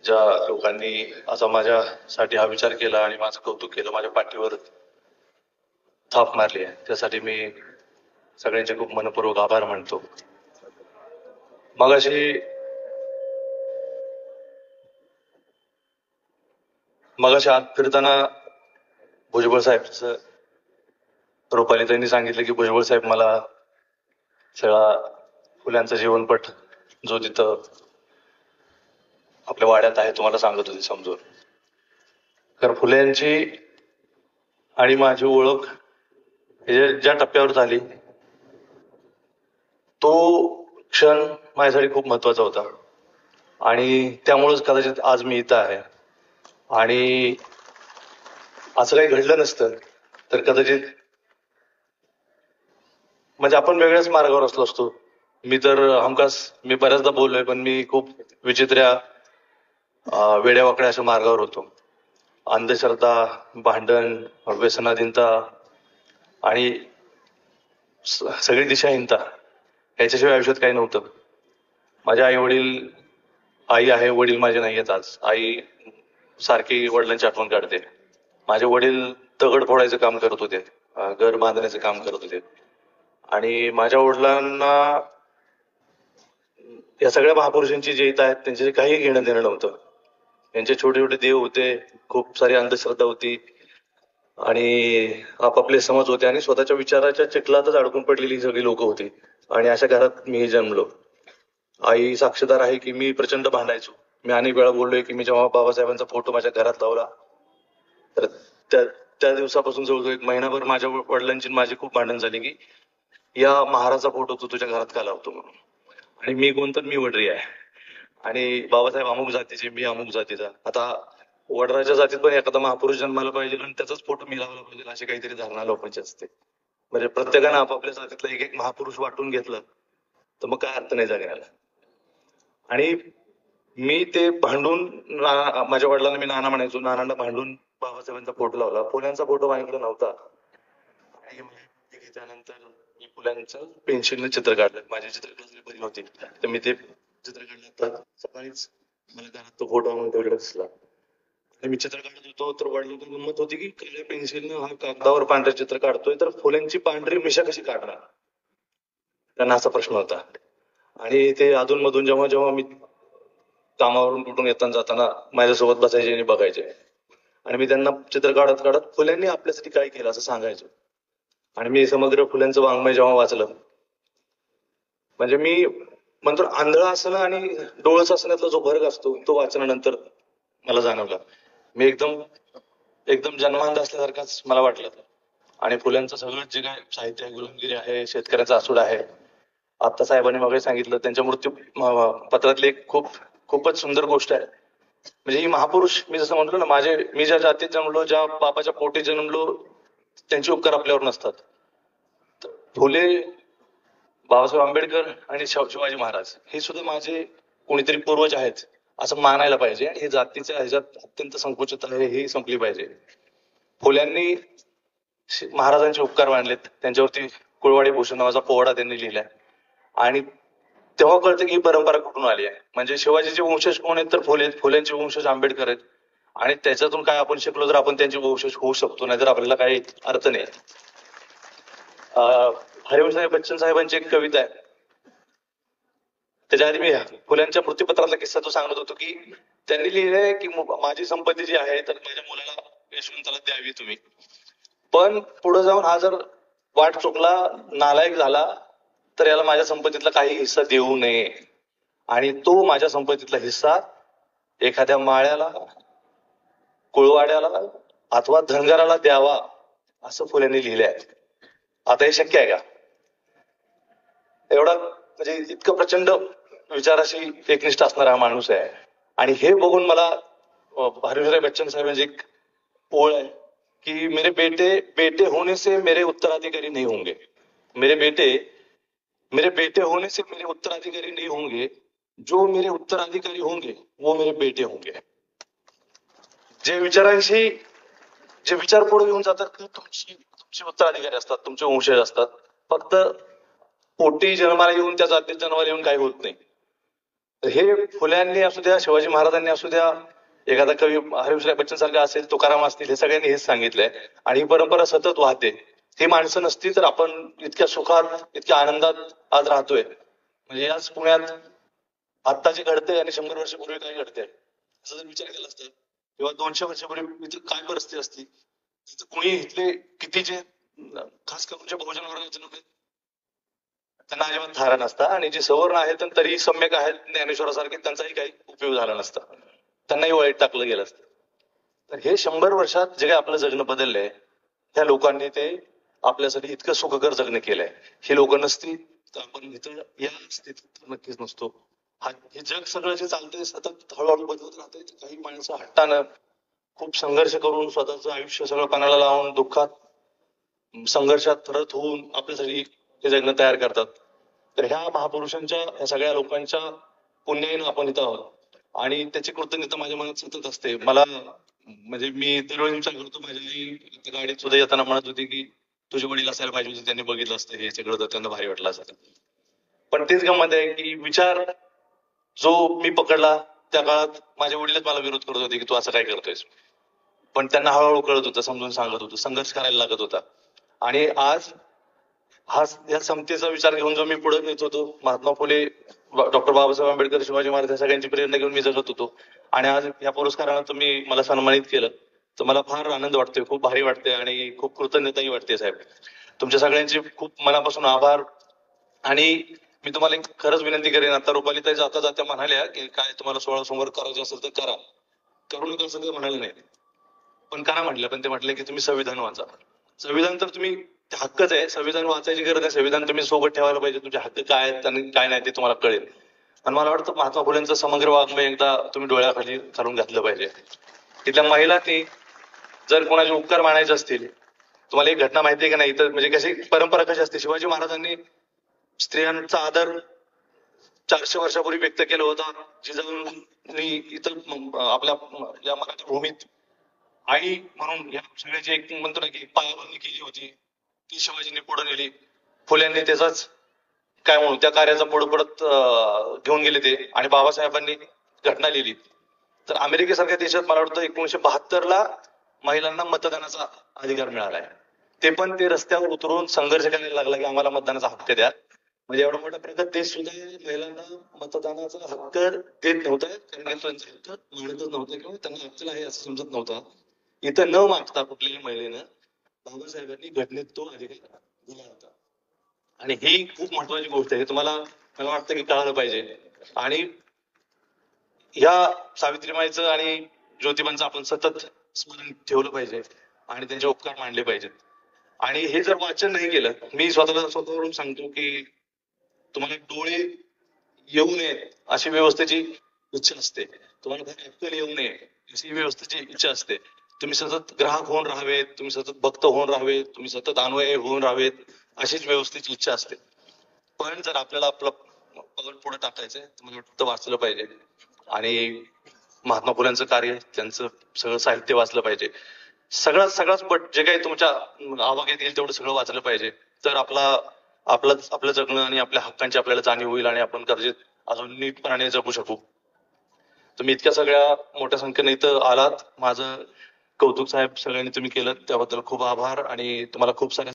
ज्या लोकांनी असा माझ्यासाठी हा विचार केला आणि माझं कौतुक केलं, माझ्या पाठीवर थाप मारली आहे, त्यासाठी मी सगळ्यांचे खूप मनपूर्वक आभार मानतो. मगाशी आत फिरताना भुजबळ साहेबचं रुपालीताईंनी सांगितलं की भुजबळ साहेब मला सगळा फुल्यांचा जीवनपट जो तिथं आपल्या वाड्यात आहे तुम्हाला सांगत होते समजून. तर फुल्यांची आणि माझी ओळख ज्या टप्प्यावर झाली तो क्षण माझ्यासाठी खूप महत्वाचा होता आणि त्यामुळेच कदाचित आज मी इथं आहे. आणि असं काही घडलं नसतं तर कदाचित म्हणजे आपण वेगळ्याच मार्गावर असलो असतो. मी बऱ्याचदा बोललोय, पण मी खूप विचित्र वेड्यावाकड्या अशा मार्गावर होतो. अंधश्रद्धा, भांडण, व्यसनाधीनता आणि सगळी दिशाहीनता याच्याशिवाय आयुष्यात काही नव्हतं. माझे आई आहे, वडील माझे नाही आहेत आज. आई सारखी वडिलांची आठवण काढते. माझे वडील दगड फोडायचं काम करत होते, घर बांधण्याचं काम करत होते आणि माझ्या वडिलांना या सगळ्या महापुरुषांची जे इथं आहेत त्यांचे काही घेणं देणं नव्हतं. यांचे छोटे छोटे देव होते, खूप सारी अंधश्रद्धा होती आणि आपापले समज होते आणि स्वतःच्या विचाराच्या चिखलातच अडकून पडलेली सगळी लोक होती. आणि अशा घरात मी जन्मलो. आई साक्षीदार आहे की मी प्रचंड भांडायचो. मी अनेक वेळा बोललोय की मी जेव्हा बाबासाहेबांचा फोटो माझ्या घरात लावला तर त्या दिवसापासून जवळजवळ एक महिनाभर माझ्या वडिलांची माझी खूप भांडण झाली की या महाराजा फोटो तू तुझ्या घरात का लावतो म्हणून. आणि मी कोण तर मी वडरी आहे आणि बाबासाहेब अमुक जातीचे, मी अमुक जातीचा. आता वडराच्या जातीत पण एखादा महापुरुष जन्माला पाहिजे आणि त्याचाच फोटो मी लावला पाहिजे अशी काहीतरी धारणा लोकांची असते. म्हणजे प्रत्येकानं आपापल्या जातीतला एक एक महापुरुष वाटून घेतलं तर मग काय अर्थ नाही जगण्याला. आणि मी ते भांडून माझ्या वडिलांना मी नाना म्हणायचो, नानांना भांडून बाबासाहेबांचा फोटो लावला. फुल्यांचा फोटो माझ्याकडे नव्हता आणि त्यानंतर मी फुल्यांचं पेन्सिलने चित्र काढलं. माझी चित्रकला बरी नव्हती तर मी ते चित्र काढलं. तर सकाळीच मला घरात तो फोटो आणून तेवढा दिसला आणि मी चित्र काढत होतो तर वडिलांची गंमत होती की काळ्या पेन्सिलनं हा कागदावर पांढरं चित्र काढतोय तर फुल्यांची पांढरी मिशा कशी काढणार, त्यांना असा प्रश्न होता. आणि ते अधूनमधून जेव्हा जेव्हा मी कामावरून कुठून येताना जाताना माझ्यासोबत बसायचे आणि बघायचे आणि मी त्यांना चित्र काढत काढत फुल्यांनी आपल्यासाठी काय केलं असं सांगायचो. आणि मी समग्र फुल्यांचं वाङ्मय जेव्हा वाचलं, म्हणजे मी म्हणतो आंधळा असणं आणि डोळस असण्यातला जो फरक असतो तो वाचनानंतर मला जाणवला. मी एकदम जन्मांध असल्यासारखाच मला वाटलं. आणि फुल्यांचं सगळं जे काय साहित्य आहे, गुलामगिरी आहे, शेतकऱ्याचा असूड आहे. आप्पा साहेबांनी मग सांगितलं त्यांच्या मृत्यू पत्रातली एक खूपच सुंदर गोष्ट आहे. म्हणजे ही महापुरुष मी जसं म्हणलो ना, मी ज्या जातीत जन्मलो, ज्या बापाच्या पोटी जन्मलो, त्यांचे उपकार आपल्यावर नसतात. फुले, बाबासाहेब आंबेडकर आणि शिवाजी महाराज हे सुद्धा माझे कोणीतरी पूर्वज आहेत असं मानायला पाहिजे. आणि हे जातीच्या ह्याच्यात अत्यंत संकुचित आहे ही संपली पाहिजे. फुल्यांनी महाराजांचे उपकार मानलेत, त्यांच्यावरती कुळवाडी भूषण नावाचा पोवाडा त्यांनी लिहिलाय. आणि तेव्हा कळतं की ही परंपरा कुठून आली आहे. म्हणजे शिवाजीचे वंशज कोण आहेत तर फुल्यांचे वंशज आंबेडकर आहेत. आणि त्याच्यातून काय आपण शिकलो तर आपण त्यांचे वंशज होऊ शकतो, नाहीतर आपल्याला काही अर्थ नाही. हरिवंशराय बच्चन साहेबांची एक कविता आहे, त्याच्या आधी मी फुल्यांच्या मृत्यूपत्रातला किस्सा तो सांगत होतो की त्यांनी लिहिलंय की माझी संपत्ती जी आहे तर माझ्या मुलाला यशवंताला द्यावी तुम्ही, पण पुढे जाऊन हा जर वाट चुकला, नालायक झाला तर याला माझ्या संपत्तीतला काही हिस्सा देऊ नये. आणि तो माझ्या संपत्तीतला हिस्सा एखाद्या माळ्याला, कुळवाड्याला अथवा धनगराला द्यावा असं फुल्यांनी लिहिलंय. आता हे शक्य आहे का? एवढा म्हणजे इतकं प्रचंड विचाराशी एकनिष्ठ असणारा हा माणूस आहे. आणि हे बघून मला हरिवंशराय बच्चन साहेबांची एक ओळ आहे की मेरे बेटे होने से मेरे उत्तराधिकारी नहीं होंगे, मेरे बेटे होने से मेरे उत्तराधिकारी नहीं होंगे, जो मेरे उत्तराधिकारी होंगे वो मेरे बेटे होंगे. जे विचार पुढे घेऊन जातात तुमचे उत्तराधिकारी असतात, तुमचे वंशज असतात. फक्त पोटी जन्माला येऊन त्या जातीत जन्माला येऊन काही होत नाही. हे फुल्यांनी असू द्या, शिवाजी महाराजांनी असू द्या, एखादा कवी हरिवंशराय बच्चन सारखा असेल, तुकाराम असतील, हे सगळ्यांनी हेच सांगितलंय आणि ही परंपरा सतत वाहते. ही माणसं नसती तर आपण इतक्या सुखात, इतक्या आनंदात आज राहतोय. म्हणजे याच पुण्यात आता जे घडतंय आणि 100 वर्षापूर्वी काय घडतंय असं जर विचार केला असता किंवा 200 वर्षापूर्वी इथं काय परिस्थिती असती, तिथं कोणी इथले कितीचे खास करून जे बहुजन वर्गाचे लोक आहेत त्यांना अजिबात थारा नसता आणि जे सवर्ण आहेत आणि तरीही सम्यक आहेत ज्ञानेश्वरासारखे त्यांचाही काही उपयोग झाला नसता, त्यांनाही वाईट टाकलं गेलं असतं. तर हे 100 वर्षात जे काही आपलं जगणं बदललंय त्या लोकांनी ते आपल्यासाठी इतकं सुखकर जगणं केलंय. ही लोक नसती तर आपण इथं या स्थितीत नक्कीच नसतो. हे जग सगळं जे चालतंय सतत हळूहळू बदलत राहतंय. काही माणसं हट्टानं खूप संघर्ष करून स्वतःचं आयुष्य सगळं पणाला लावून दुःखात संघर्षात रत होऊन आपल्यासाठी हे जगणं तयार करतात. तर ह्या महापुरुषांच्या ह्या सगळ्या लोकांच्या पुण्याईनं आपण इथं आहोत आणि त्याची कृतज्ञता माझ्या मनात सतत असते. मला म्हणजे मी दरवेळी विचार करतो, माझी आई गाडीत सुद्धा येताना म्हणत होती की तुझे वडील असायला पाहिजे होते, त्यांनी बघितलं असतं हे सगळं तर त्यांना भारी वाटलं असतं. पण तेच गंमत आहे की विचार जो मी पकडला त्या काळात माझे वडीलच मला विरोध करत होते की तू असं काय करतोयस. पण त्यांना हळूहळू कळत होतं, समजून सांगत होतं, संघर्ष करायला लागत होता. आणि आज हा या समतेचा विचार घेऊन जो मी पुढे नेत होतो, महात्मा फुले, डॉक्टर बाबासाहेब आंबेडकर, शिवाजी महाराज या सगळ्यांची प्रेरणा घेऊन मी जगत होतो आणि आज या पुरस्कारानं तुम्ही मला सन्मानित केलं तर मला फार आनंद वाटतोय, खूप भारी वाटतंय आणि खूप कृतज्ञताही वाटते साहेब. तुमच्या सगळ्यांचे खूप मनापासून आभार. आणि मी तुम्हाला एक खरंच विनंती करेन, आता रुपाली ताई जाता जाता म्हणाल्या की काय तुम्हाला 16 सोमवार करायचं असेल तर करा, करू नका असं काही म्हणाले नाही, पण करा म्हटलं. पण ते म्हटले की तुम्ही संविधान वाचा. संविधान तर तुम्ही ते हक्कच आहे, संविधान वाचायची गरज आहे. संविधान तुम्ही सोबत ठेवायला पाहिजे, तुमचे हक्क काय आहेत आणि काय नाही ते तुम्हाला कळेल. आणि मला वाटतं महात्मा फुलेंचं समग्र वाङ्मय एकदा तुम्ही डोळ्याखाली घालून घातलं पाहिजे. तिथल्या महिलांनी जर कोणाचे उपकार मानायचे असतील, तुम्हाला एक घटना माहिती आहे का नाही, तर म्हणजे कशी परंपरा कशी असते, शिवाजी महाराजांनी स्त्रियांचा आदर 400 वर्षापूर्वी व्यक्त केला होता. जिजाऊंनी इथं आपल्या या मराठी भूमीत आई म्हणून या सगळ्याची एक म्हणतो ना की पायाभरणी केली होती, ती शिवाजींनी पुढे नेली. फुल्यांनी त्याचाच काय म्हणू त्या कार्याचा पुढे पडत घेऊन गेले ते. आणि बाबासाहेबांनी घटना लिहिली. तर अमेरिकेसारख्या देशात मला वाटतं 1972ला महिलांना मतदानाचा अधिकार मिळालाय. ते पण ते रस्त्यावर उतरून संघर्ष करायला लागला की आम्हाला मतदानाचा हक्क द्या. म्हणजे एवढा मोठा प्रगत देश सुद्धा महिलांना मतदानाचा हक्क देत नव्हता, कारण त्यांचा हक्क मानतच नव्हता किंवा त्यांना हक्क आहे असं समजत नव्हता. इथं न मागता कुठल्याही महिलेनं बाबासाहेबांनी घटनेत तो अधिकार दिला होता. आणि ही खूप महत्वाची गोष्ट आहे, तुम्हाला मला वाटतं की कळालं पाहिजे. आणि ह्या सावित्रीमाईचं आणि ज्योतिबांचं आपण सतत स्मरण ठेवलं पाहिजे आणि त्यांचे उपकार मानले पाहिजेत. आणि हे जर वाचन नाही केलं, मी स्वतःवरून सांगतो की तुम्हाला डोळे येऊ नये अशी व्यवस्थेची इच्छा असते, तुम्हाला काही अक्कल येऊ नये अशी व्यवस्थेची इच्छा असते. तुम्ही सतत ग्राहक होऊन राहावेत, तुम्ही सतत भक्त होऊन राहावेत, तुम्ही सतत अन्वय होऊन राहावेत अशीच व्यवस्थेची इच्छा असते. पण जर आपल्याला आपलं पाऊल पुढे टाकायचंय तर मला वाटतं वाचलं पाहिजे आणि महात्मा फुल्यांचं कार्य, त्यांचं सगळं साहित्य वाचलं पाहिजे. सगळाच पट जे काही तुमच्या आवाक्यात येईल तेवढं सगळं वाचलं पाहिजे. तर आपलं जगणं आणि आपल्या हक्कांची आपल्याला जाणीव होईल आणि आपण गरजेत अजून नीटपणाने जगू शकू. तुम्ही इतक्या सगळ्या मोठ्या संख्येने इथं आलात, माझं कौतुक साहेब, सगळ्यांनी तुम्ही केलं त्याबद्दल खूप आभार आणि तुम्हाला खूप साऱ्या